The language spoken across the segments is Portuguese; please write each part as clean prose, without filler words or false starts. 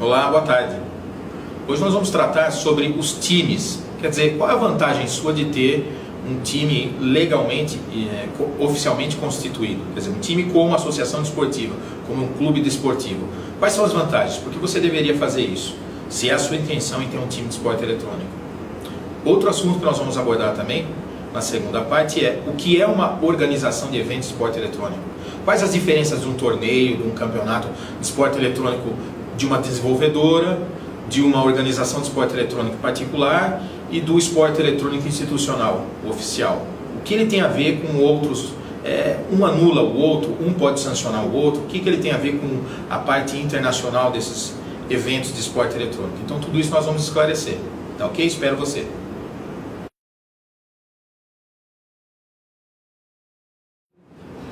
Olá, boa tarde. Hoje nós vamos tratar sobre os times. Quer dizer, qual é a vantagem sua de ter um time legalmente, oficialmente constituído? Quer dizer, um time como uma associação desportiva, como um clube desportivo. Quais são as vantagens? Por que você deveria fazer isso? Se é a sua intenção em ter um time de esporte eletrônico. Outro assunto que nós vamos abordar também, na segunda parte, é o que é uma organização de eventos de esporte eletrônico. Quais as diferenças de um torneio, de um campeonato de esporte eletrônico de uma desenvolvedora, de uma organização de esporte eletrônico particular e do esporte eletrônico institucional, oficial. O que ele tem a ver com outros, um anula o outro, um pode sancionar o outro, o que ele tem a ver com a parte internacional desses eventos de esporte eletrônico. Então tudo isso nós vamos esclarecer, tá ok? Espero você.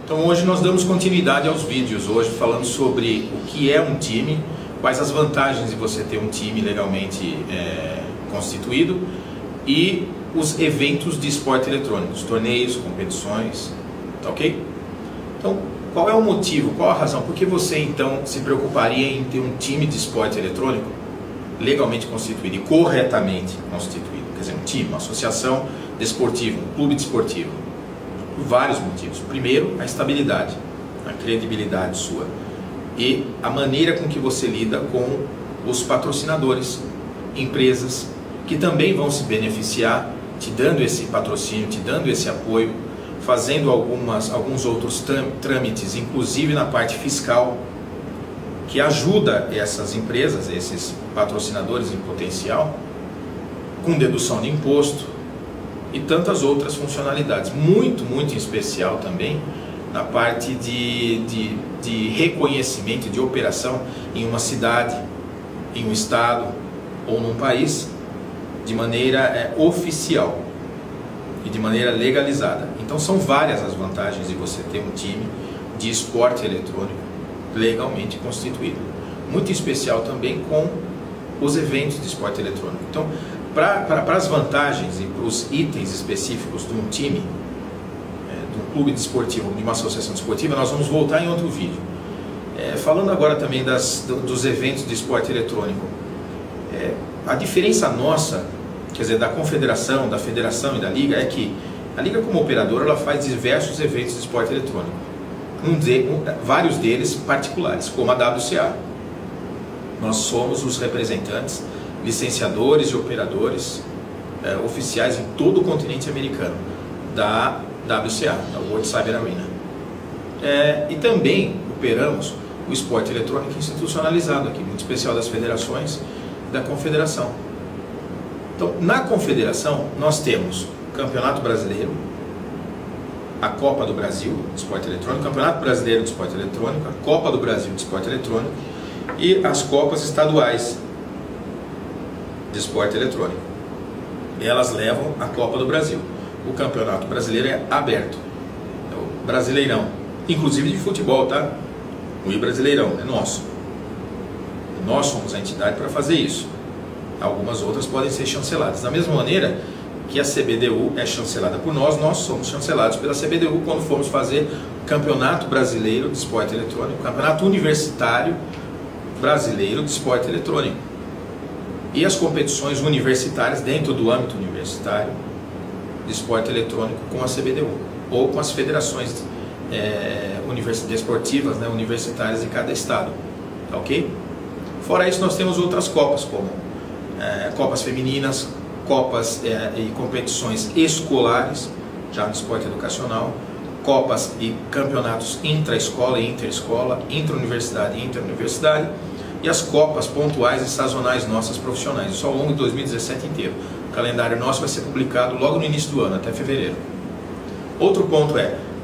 Então hoje nós damos continuidade aos vídeos, hoje falando sobre o que é um time, quais as vantagens de você ter um time legalmente constituído e os eventos de esporte eletrônico, os torneios, competições, tá ok? Então, qual é o motivo, qual a razão, por que você então se preocuparia em ter um time de esporte eletrônico legalmente constituído e corretamente constituído? Quer dizer, um time, uma associação desportiva, um clube desportivo. Por vários motivos. Primeiro, a estabilidade, a credibilidade sua e a maneira com que você lida com os patrocinadores, empresas que também vão se beneficiar te dando esse patrocínio, te dando esse apoio, fazendo alguns outros trâmites, inclusive na parte fiscal, que ajuda essas empresas, esses patrocinadores em potencial, com dedução de imposto e tantas outras funcionalidades. Muito em especial também na parte de reconhecimento, de operação em uma cidade, em um estado ou num país, de maneira oficial e de maneira legalizada. Então são várias as vantagens de você ter um time de esporte eletrônico legalmente constituído. Muito em especial também com os eventos de esporte eletrônico. Então, para as vantagens e para os itens específicos de um time, de um clube desportivo, de uma associação desportiva, nós vamos voltar em outro vídeo. Falando agora também dos eventos de esporte eletrônico, a diferença nossa, quer dizer, da confederação, da federação e da liga, é que a liga como operadora ela faz diversos eventos de esporte eletrônico, vários deles particulares, como a WCA. Nós somos os representantes, licenciadores e operadores oficiais em todo o continente americano da WCA, da World Cyber Arena. E também operamos o esporte eletrônico institucionalizado aqui, muito especial das federações da confederação. Então, na confederação nós temos o Campeonato Brasileiro, a Copa do Brasil de Esporte Eletrônico, o Campeonato Brasileiro de Esporte Eletrônico, a Copa do Brasil de Esporte Eletrônico e as Copas Estaduais de esporte eletrônico. Elas levam a Copa do Brasil. O Campeonato Brasileiro é aberto, é o Brasileirão, inclusive de futebol, tá? O Brasileirão é nosso. Nós somos a entidade para fazer isso. Algumas outras podem ser chanceladas. Da mesma maneira que a CBDU é chancelada por nós, nós somos chancelados pela CBDU quando formos fazer o Campeonato Brasileiro de Esporte Eletrônico, o Campeonato Universitário Brasileiro de Esporte Eletrônico. E as competições universitárias dentro do âmbito universitário de esporte eletrônico com a CBDU ou com as federações desportivas, universitárias de cada estado, tá ok? Fora isso nós temos outras copas, como copas femininas, copas e competições escolares, já no esporte educacional, copas e campeonatos intra-escola e inter-escola, intra-universidade e inter-universidade, e as copas pontuais e sazonais nossas profissionais, isso ao longo de 2017 inteiro. O calendário nosso vai ser publicado logo no início do ano, até fevereiro. Outro ponto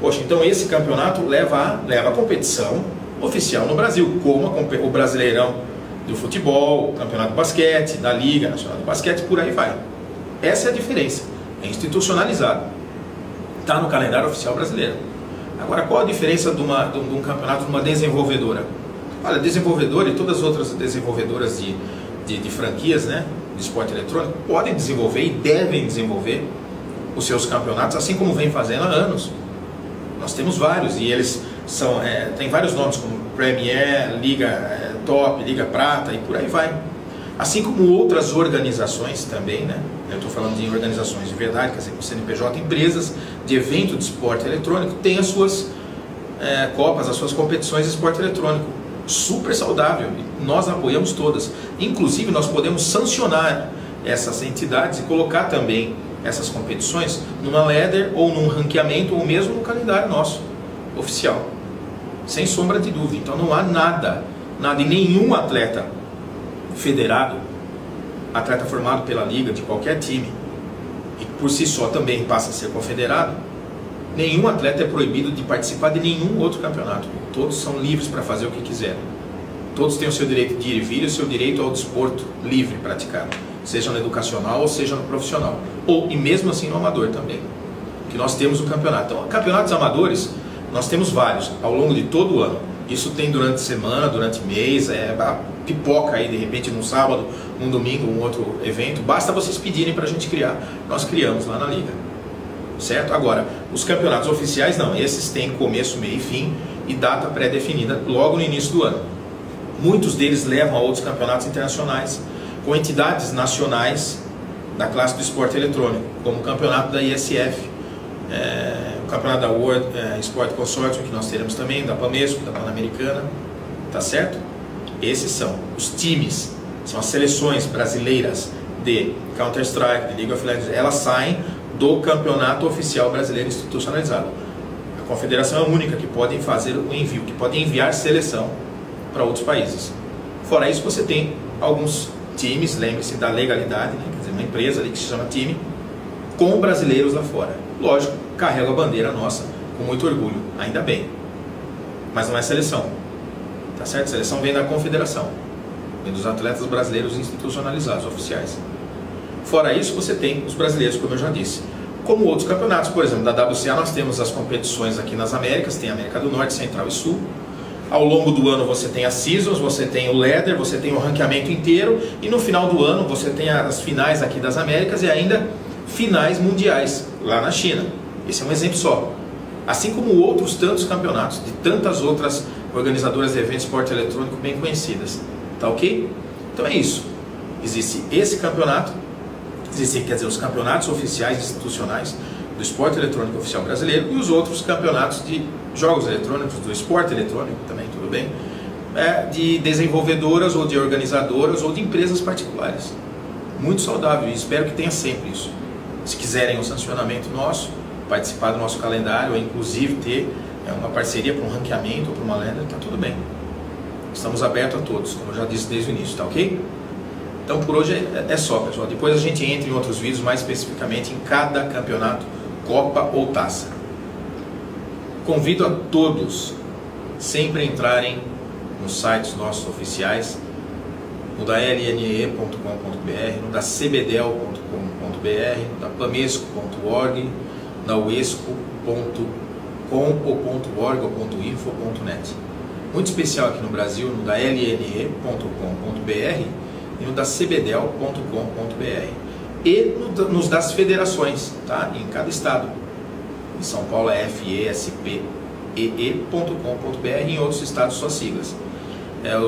poxa, então esse campeonato leva a competição oficial no Brasil, como o Brasileirão do futebol, o Campeonato de Basquete, da Liga Nacional de Basquete, por aí vai. Essa é a diferença, é institucionalizado, está no calendário oficial brasileiro. Agora, qual a diferença de um campeonato de uma desenvolvedora? Olha, desenvolvedora e todas as outras desenvolvedoras de franquias, de esporte eletrônico, podem desenvolver e devem desenvolver os seus campeonatos, assim como vem fazendo há anos. Nós temos vários e eles tem vários nomes como Premier, Liga top, liga prata e por aí vai. Assim como outras organizações também, né? Eu estou falando de organizações de verdade, quer dizer, o CNPJ, empresas de evento de esporte eletrônico, tem as suas copas, as suas competições de esporte eletrônico. Super saudável, nós apoiamos todas. Inclusive, nós podemos sancionar essas entidades e colocar também essas competições numa ladder ou num ranqueamento ou mesmo no calendário nosso, oficial. Sem sombra de dúvida. Então não há nada e nenhum atleta federado, atleta formado pela liga de qualquer time, e por si só também passa a ser confederado, nenhum atleta é proibido de participar de nenhum outro campeonato. Todos são livres para fazer o que quiserem. Todos têm o seu direito de ir e vir e o seu direito ao desporto livre praticado, seja no educacional ou seja no profissional, e mesmo assim no amador também, que nós temos o campeonato. Então, campeonatos amadores, nós temos vários ao longo de todo o ano. Isso tem durante semana, durante mês, pipoca aí de repente num sábado, num domingo, um outro evento. Basta vocês pedirem para a gente criar. Nós criamos lá na liga, certo? Agora, os campeonatos oficiais não, esses têm começo, meio e fim e data pré-definida logo no início do ano. Muitos deles levam a outros campeonatos internacionais com entidades nacionais da classe do esporte eletrônico, como o campeonato da ISF, o campeonato da World Sport Consortium, que nós teremos também, da PAMESCO, da Pan-Americana, tá certo? Esses são os times, são as seleções brasileiras de Counter-Strike, de League of Legends, elas saem do campeonato oficial brasileiro institucionalizado. A confederação é a única que pode fazer o envio, que pode enviar seleção para outros países. Fora isso, você tem alguns times, lembre-se da legalidade, né? Quer dizer, uma empresa ali que se chama time, com brasileiros lá fora. Lógico, carrega a bandeira nossa com muito orgulho, ainda bem. Mas não é seleção, tá certo? Seleção vem da confederação, vem dos atletas brasileiros institucionalizados, oficiais. Fora isso, você tem os brasileiros, como eu já disse. Como outros campeonatos, por exemplo, da WCA, nós temos as competições aqui nas Américas, tem a América do Norte, Central e Sul. Ao longo do ano você tem as Seasons, você tem o Ladder, você tem o ranqueamento inteiro, e no final do ano você tem as finais aqui das Américas e ainda finais mundiais, lá na China. Esse é um exemplo só. Assim como outros tantos campeonatos, de tantas outras organizadoras de eventos de esporte eletrônico bem conhecidas. Tá ok? Então é isso. Existe esse campeonato, existem, quer dizer, os campeonatos oficiais institucionais do esporte eletrônico oficial brasileiro e os outros campeonatos de jogos eletrônicos, do esporte eletrônico também, tudo bem? De desenvolvedoras ou de organizadoras ou de empresas particulares. Muito saudável e espero que tenha sempre isso. Se quiserem um sancionamento nosso, participar do nosso calendário, ou inclusive ter uma parceria para um ranqueamento ou para uma lenda, está tudo bem. Estamos abertos a todos, como eu já disse desde o início, tá ok? Então por hoje é só, pessoal. Depois a gente entra em outros vídeos mais especificamente em cada campeonato, Copa ou Taça. Convido a todos sempre a entrarem nos sites nossos oficiais, no da lne.com.br, no da cbdel.com.br, no da pamesco.org, na uesco.com.org ou .info.net. Muito especial aqui no Brasil, no da lne.com.br e no da cbdel.com.br. E nos das federações, tá? Em cada estado. Em São Paulo é fespeee.com.br e em outros estados só siglas.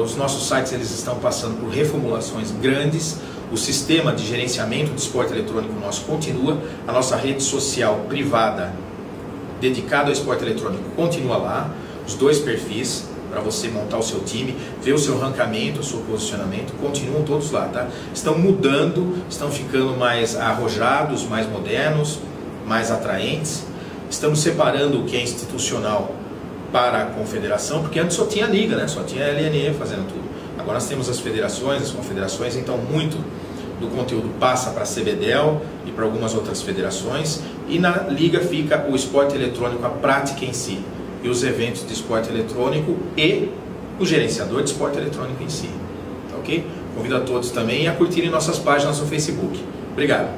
Os nossos sites eles estão passando por reformulações grandes. O sistema de gerenciamento de esporte eletrônico nosso continua. A nossa rede social privada dedicada ao esporte eletrônico continua lá. Os 2 perfis para você montar o seu time, ver o seu ranqueamento, o seu posicionamento, continuam todos lá, tá? Estão mudando, estão ficando mais arrojados, mais modernos, mais atraentes. Estamos separando o que é institucional para a confederação, porque antes só tinha a liga, né? Só tinha a LNE fazendo tudo. Agora nós temos as federações, as confederações, então muito do conteúdo passa para a CBDEL e para algumas outras federações, e na liga fica o esporte eletrônico, a prática em si, e os eventos de esporte eletrônico e o gerenciador de esporte eletrônico em si. Tá ok? Convido a todos também a curtirem nossas páginas no Facebook. Obrigado.